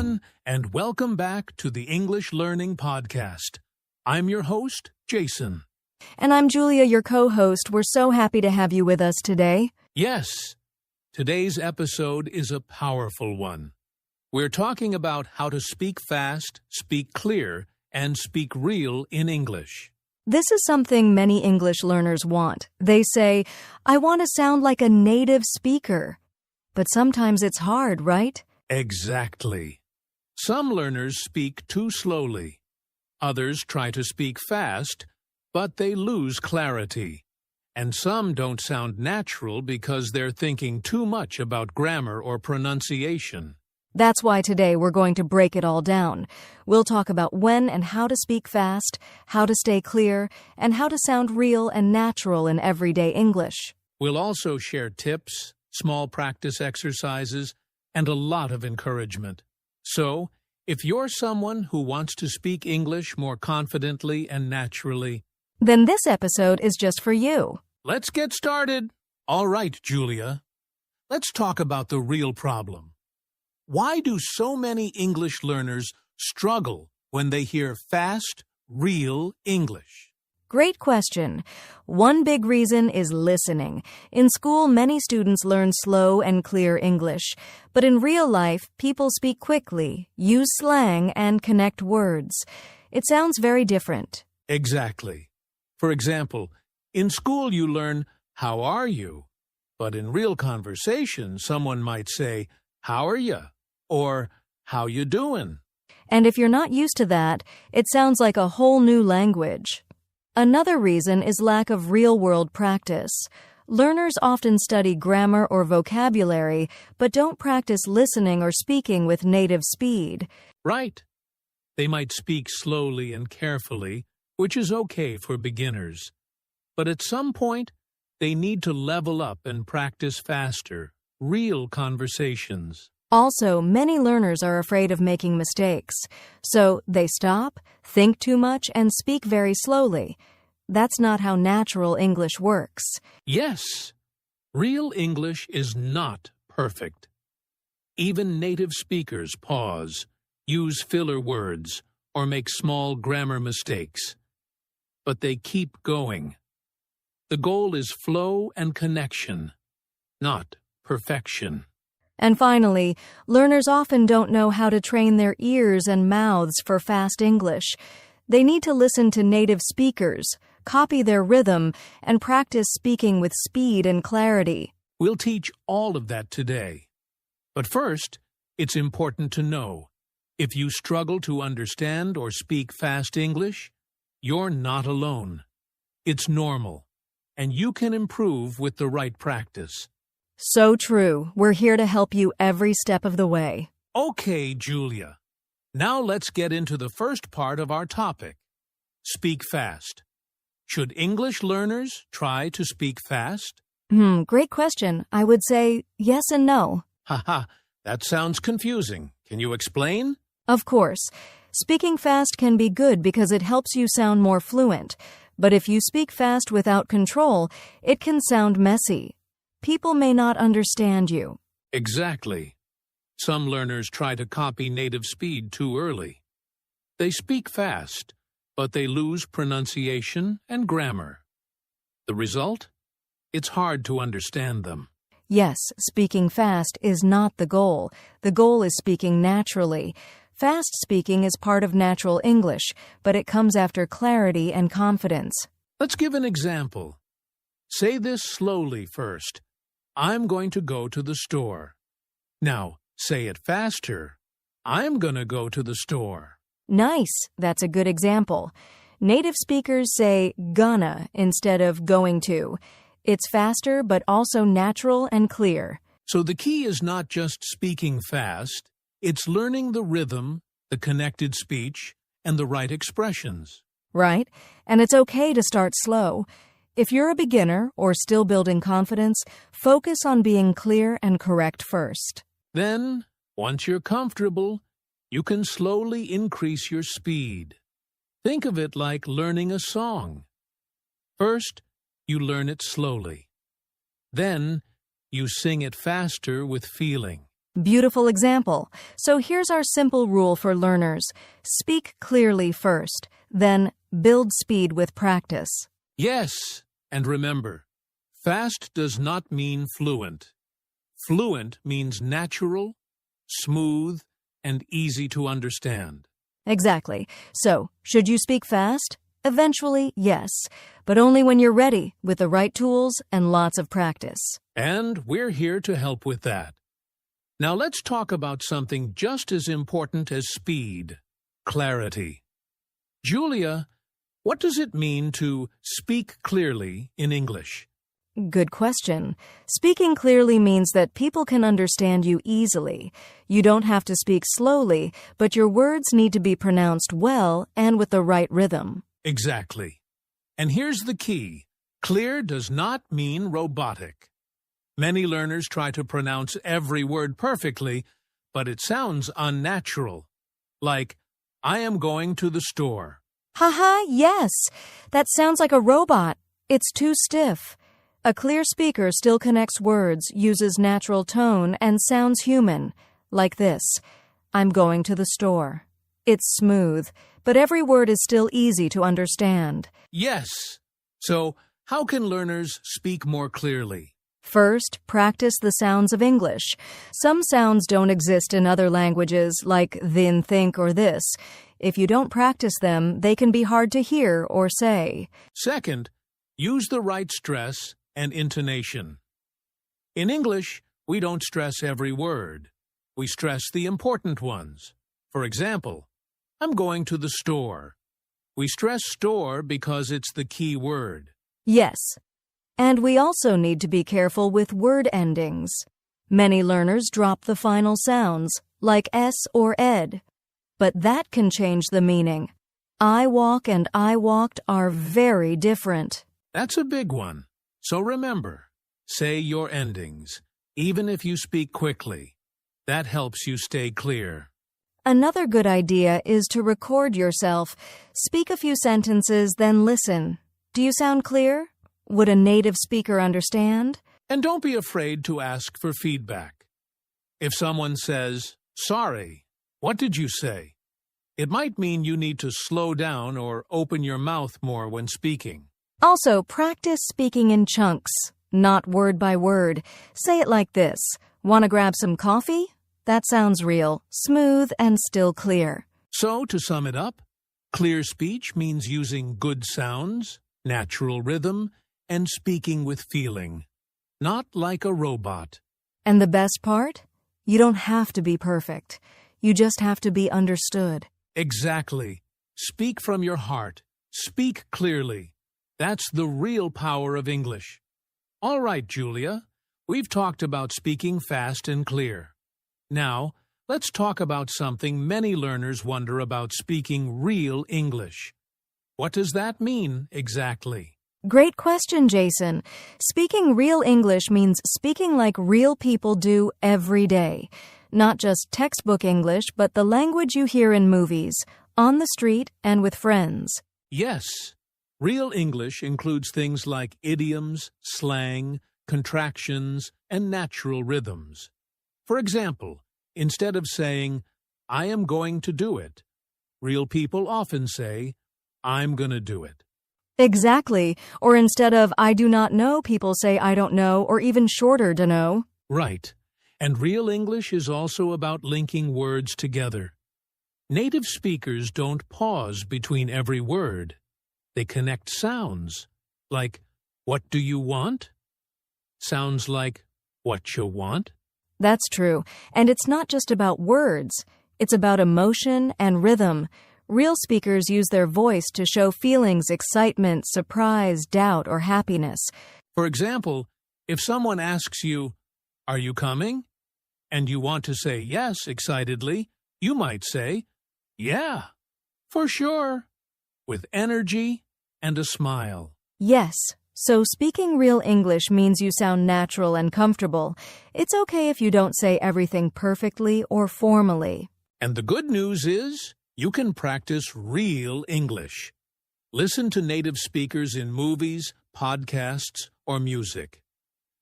everyone, and welcome back to the English Learning Podcast. I'm your host, Jason. And I'm Julia, your co-host. We're so happy to have you with us today. Yes, today's episode is a powerful one. We're talking about how to speak fast, speak clear, and speak real in English. This is something many English learners want. They say, I want to sound like a native speaker. But sometimes it's hard, right? Exactly. Some learners speak too slowly. Others try to speak fast, but they lose clarity. And some don't sound natural because they're thinking too much about grammar or pronunciation. That's why today we're going to break it all down. We'll talk about when and how to speak fast, how to stay clear, and how to sound real and natural in everyday English. We'll also share tips, small practice exercises, and a lot of encouragement. So, if you're someone who wants to speak English more confidently and naturally, then this episode is just for you. Let's get started. All right, Julia. Let's talk about the real problem. Why do so many English learners struggle when they hear fast, real English? Great question. One big reason is listening. In school, many students learn slow and clear English. But in real life, people speak quickly, use slang, and connect words. It sounds very different. Exactly. For example, in school you learn, "How are you?" But in real conversation, someone might say, "How are you?" or "How you doing?" And if you're not used to that, it sounds like a whole new language. Another reason is lack of real-world practice. Learners often study grammar or vocabulary, but don't practice listening or speaking with native speed. Right. They might speak slowly and carefully, which is okay for beginners. But at some point, they need to level up and practice faster, real conversations. Also, many learners are afraid of making mistakes, so they stop, think too much, and speak very slowly. That's not how natural English works. Yes, real English is not perfect. Even native speakers pause, use filler words, or make small grammar mistakes. But they keep going. The goal is flow and connection, not perfection. And finally, learners often don't know how to train their ears and mouths for fast English. They need to listen to native speakers, copy their rhythm, and practice speaking with speed and clarity. We'll teach all of that today. But first, it's important to know, if you struggle to understand or speak fast English, you're not alone. It's normal, and you can improve with the right practice. So true. We're here to help you every step of the way. Okay, Julia. Now let's get into the first part of our topic. Speak fast. Should English learners try to speak fast? Great question. I would say yes and no. Haha, that sounds confusing. Can you explain? Of course. Speaking fast can be good because it helps you sound more fluent. But if you speak fast without control, it can sound messy. People may not understand you. Exactly. Some learners try to copy native speed too early. They speak fast, but they lose pronunciation and grammar. The result? It's hard to understand them. Yes, speaking fast is not the goal. The goal is speaking naturally. Fast speaking is part of natural English, but it comes after clarity and confidence. Let's give an example. Say this slowly first. I'm going to go to the store. Now, say it faster. I'm going to go to the store. Nice. That's a good example. Native speakers say gonna instead of going to. It's faster but also natural and clear. So the key is not just speaking fast, it's learning the rhythm, the connected speech, and the right expressions. Right? And it's okay to start slow. If you're a beginner or still building confidence, focus on being clear and correct first. Then, once you're comfortable, you can slowly increase your speed. Think of it like learning a song. First, you learn it slowly. Then, you sing it faster with feeling. Beautiful example. So here's our simple rule for learners. Speak clearly first, then build speed with practice. Yes, and remember, fast does not mean fluent. Fluent means natural, smooth, and easy to understand. Exactly. So, should you speak fast? Eventually, yes, but only when you're ready, with the right tools and lots of practice. And we're here to help with that. Now let's talk about something just as important as speed: clarity. Julia, what does it mean to speak clearly in English? Good question. Speaking clearly means that people can understand you easily. You don't have to speak slowly, but your words need to be pronounced well and with the right rhythm. Exactly. And here's the key: clear does not mean robotic. Many learners try to pronounce every word perfectly, but it sounds unnatural. Like, I am going to the store. Haha, yes. That sounds like a robot. It's too stiff. A clear speaker still connects words, uses natural tone, and sounds human. Like this: I'm going to the store. It's smooth, but every word is still easy to understand. Yes. So, how can learners speak more clearly? First, practice the sounds of English. Some sounds don't exist in other languages, like then, think, or this. If you don't practice them, they can be hard to hear or say. Second, use the right stress and intonation. In English, we don't stress every word. We stress the important ones. For example, I'm going to the store. We stress store because it's the key word. Yes. And we also need to be careful with word endings. Many learners drop the final sounds, like S or ed. But that can change the meaning. I walk and I walked are very different. That's a big one. So remember, say your endings, even if you speak quickly. That helps you stay clear. Another good idea is to record yourself. Speak a few sentences, then listen. Do you sound clear? Would a native speaker understand? And don't be afraid to ask for feedback. If someone says, "Sorry, what did you say?" it might mean you need to slow down or open your mouth more when speaking. Also, practice speaking in chunks, not word by word. Say it like this: Want to grab some coffee? That sounds real, smooth, and still clear. So, to sum it up, clear speech means using good sounds, natural rhythm, and speaking with feeling, not like a robot. And the best part? You don't have to be perfect. You just have to be understood. Exactly. Speak from your heart. Speak clearly. That's the real power of English. All right, Julia, we've talked about speaking fast and clear. Now, let's talk about something many learners wonder about speaking real English. What does that mean exactly? Great question, Jason. Speaking real English means speaking like real people do every day. Not just textbook English, but the language you hear in movies, on the street, and with friends. Yes. Real English includes things like idioms, slang, contractions, and natural rhythms. For example, instead of saying, "I am going to do it," real people often say, "I'm going to do it." Exactly. Or instead of "I do not know," people say "I don't know," or even shorter, "dunno." Right. And real English is also about linking words together. Native speakers don't pause between every word. They connect sounds, like, "What do you want?" Sounds like, "What you want?" That's true. And it's not just about words. It's about emotion and rhythm. Real speakers use their voice to show feelings, excitement, surprise, doubt, or happiness. For example, if someone asks you, "Are you coming?" and you want to say yes excitedly, you might say, "Yeah, for sure," with energy and a smile. Yes. So speaking real English means you sound natural and comfortable. It's okay if you don't say everything perfectly or formally. And the good news is, you can practice real English. Listen to native speakers in movies, podcasts, or music.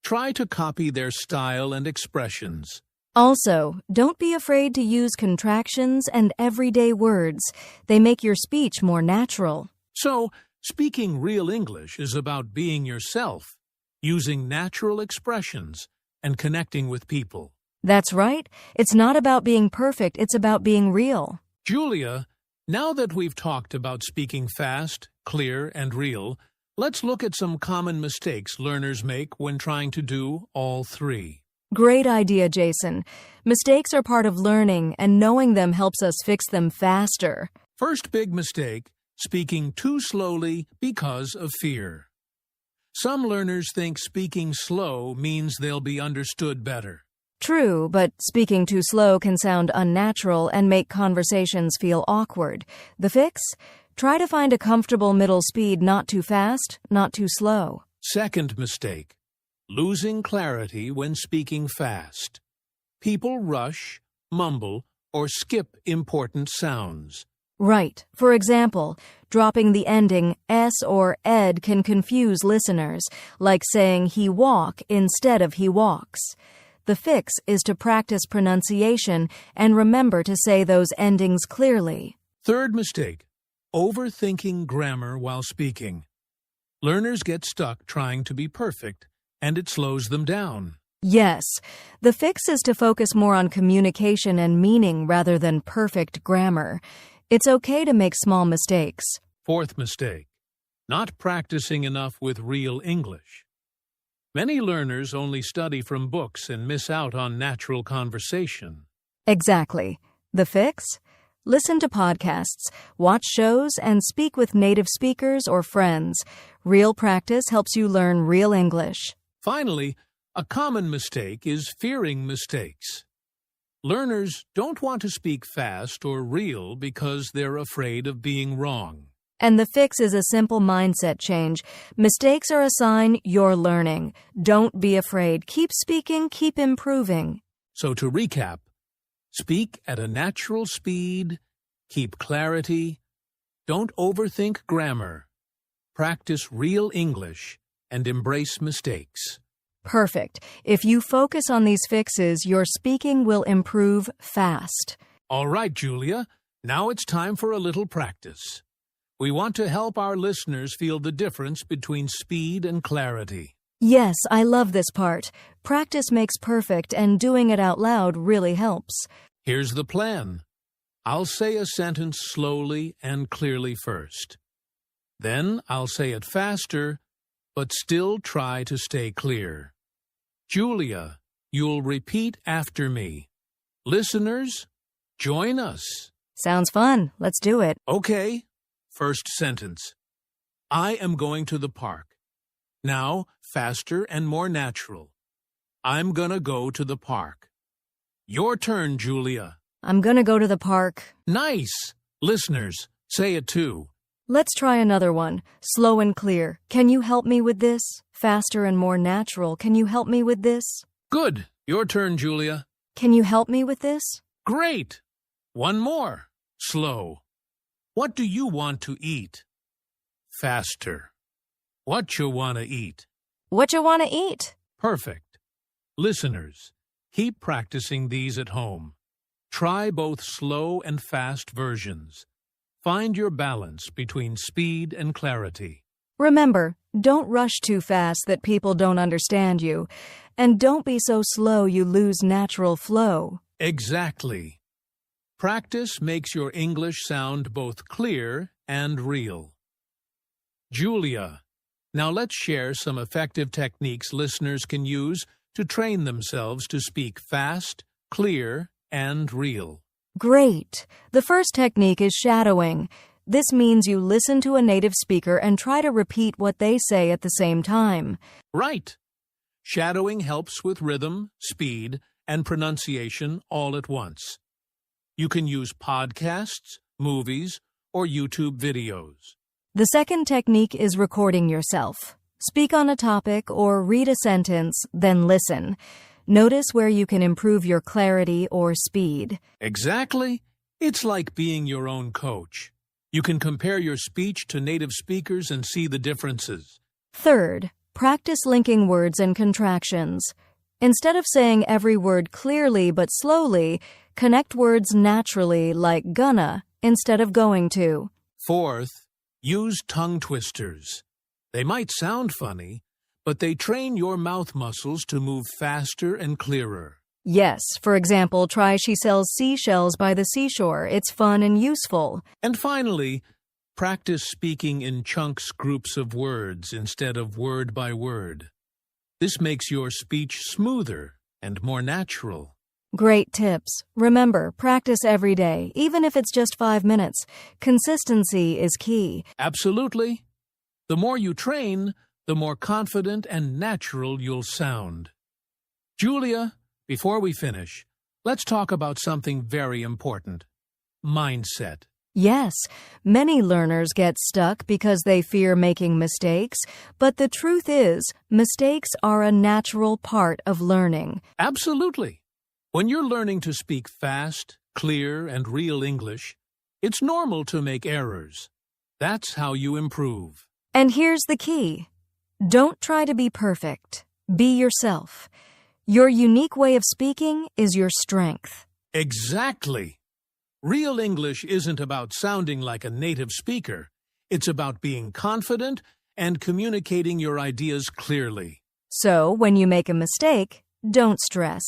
Try to copy their style and expressions. Also, don't be afraid to use contractions and everyday words. They make your speech more natural. So, speaking real English is about being yourself, using natural expressions, and connecting with people. That's right. It's not about being perfect, it's about being real. Julia, now that we've talked about speaking fast, clear, and real, let's look at some common mistakes learners make when trying to do all three. Great idea, Jason. Mistakes are part of learning, and knowing them helps us fix them faster. First big mistake, speaking too slowly because of fear. Some learners think speaking slow means they'll be understood better. True, but speaking too slow can sound unnatural and make conversations feel awkward. The fix? Try to find a comfortable middle speed, not too fast, not too slow. Second mistake, losing clarity when speaking fast. People rush, mumble, or skip important sounds. Right. For example, dropping the ending s or ed can confuse listeners, like saying he walk instead of he walks. The fix is to practice pronunciation and remember to say those endings clearly. Third mistake, overthinking grammar while speaking. Learners get stuck trying to be perfect, and it slows them down. Yes, the fix is to focus more on communication and meaning rather than perfect grammar. It's okay to make small mistakes. Fourth mistake, not practicing enough with real English. Many learners only study from books and miss out on natural conversation. Exactly. The fix? Listen to podcasts, watch shows, and speak with native speakers or friends. Real practice helps you learn real English. Finally, a common mistake is fearing mistakes. Learners don't want to speak fast or real because they're afraid of being wrong. And the fix is a simple mindset change. Mistakes are a sign you're learning. Don't be afraid. Keep speaking, keep improving. So to recap, speak at a natural speed, keep clarity, don't overthink grammar, practice real English, and embrace mistakes. Perfect. If you focus on these fixes, your speaking will improve fast. All right, Julia, now it's time for a little practice. We want to help our listeners feel the difference between speed and clarity. Yes, I love this part. Practice makes perfect, and doing it out loud really helps. Here's the plan. I'll say a sentence slowly and clearly first. Then I'll say it faster, but still try to stay clear. Julia, you'll repeat after me. Listeners, join us. Sounds fun. Let's do it. Okay. First sentence. I am going to the park. Now, faster and more natural. I'm gonna go to the park. Your turn, Julia. I'm gonna go to the park. Nice! Listeners, say it too. Let's try another one. Slow and clear. Can you help me with this? Faster and more natural. Can you help me with this? Good. Your turn, Julia. Can you help me with this? Great! One more. Slow. What do you want to eat? Faster. What you want to eat? What you want to eat? Perfect. Listeners, keep practicing these at home. Try both slow and fast versions. Find your balance between speed and clarity. Remember, don't rush too fast that people don't understand you. And don't be so slow you lose natural flow. Exactly. Practice makes your English sound both clear and real. Julia, now let's share some effective techniques listeners can use to train themselves to speak fast, clear, and real. Great! The first technique is shadowing. This means you listen to a native speaker and try to repeat what they say at the same time. Right. Shadowing helps with rhythm, speed, and pronunciation all at once. You can use podcasts, movies, or YouTube videos. The second technique is recording yourself. Speak on a topic or read a sentence, then listen. Notice where you can improve your clarity or speed. Exactly. It's like being your own coach. You can compare your speech to native speakers and see the differences. Third, practice linking words and contractions. Instead of saying every word clearly but slowly, connect words naturally like gonna instead of going to. Fourth, use tongue twisters. They might sound funny, but they train your mouth muscles to move faster and clearer. Yes, for example, try she sells seashells by the seashore. It's fun and useful. And finally, practice speaking in chunks, groups of words instead of word by word. This makes your speech smoother and more natural. Great tips. Remember, practice every day, even if it's just 5 minutes. Consistency is key. Absolutely. The more you train, the more confident and natural you'll sound. Julia, before we finish, let's talk about something very important: mindset. Yes, many learners get stuck because they fear making mistakes, but the truth is, mistakes are a natural part of learning. Absolutely. When you're learning to speak fast, clear, and real English, it's normal to make errors. That's how you improve. And here's the key. Don't try to be perfect. Be yourself. Your unique way of speaking is your strength. Exactly. Real English isn't about sounding like a native speaker. It's about being confident and communicating your ideas clearly. So, when you make a mistake, don't stress.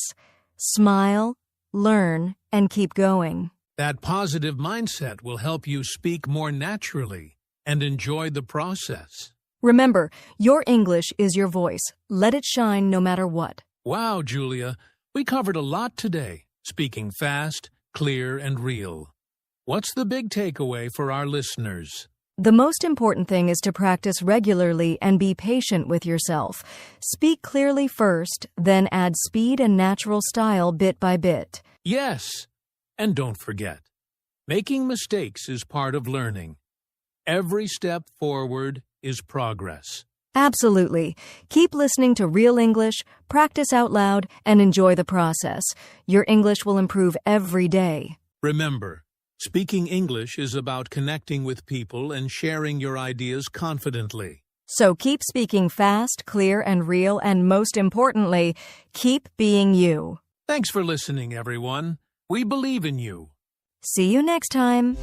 Smile, learn, and keep going. That positive mindset will help you speak more naturally and enjoy the process. Remember, your English is your voice. Let it shine no matter what. Wow, Julia, we covered a lot today, speaking fast, clear, and real. What's the big takeaway for our listeners? The most important thing is to practice regularly and be patient with yourself. Speak clearly first, then add speed and natural style bit by bit. Yes, and don't forget, making mistakes is part of learning. Every step forward is progress. Absolutely. Keep listening to Real English, practice out loud, and enjoy the process. Your English will improve every day. Remember, speaking English is about connecting with people and sharing your ideas confidently. So keep speaking fast, clear, and real, and most importantly, keep being you. Thanks for listening, everyone. We believe in you. See you next time.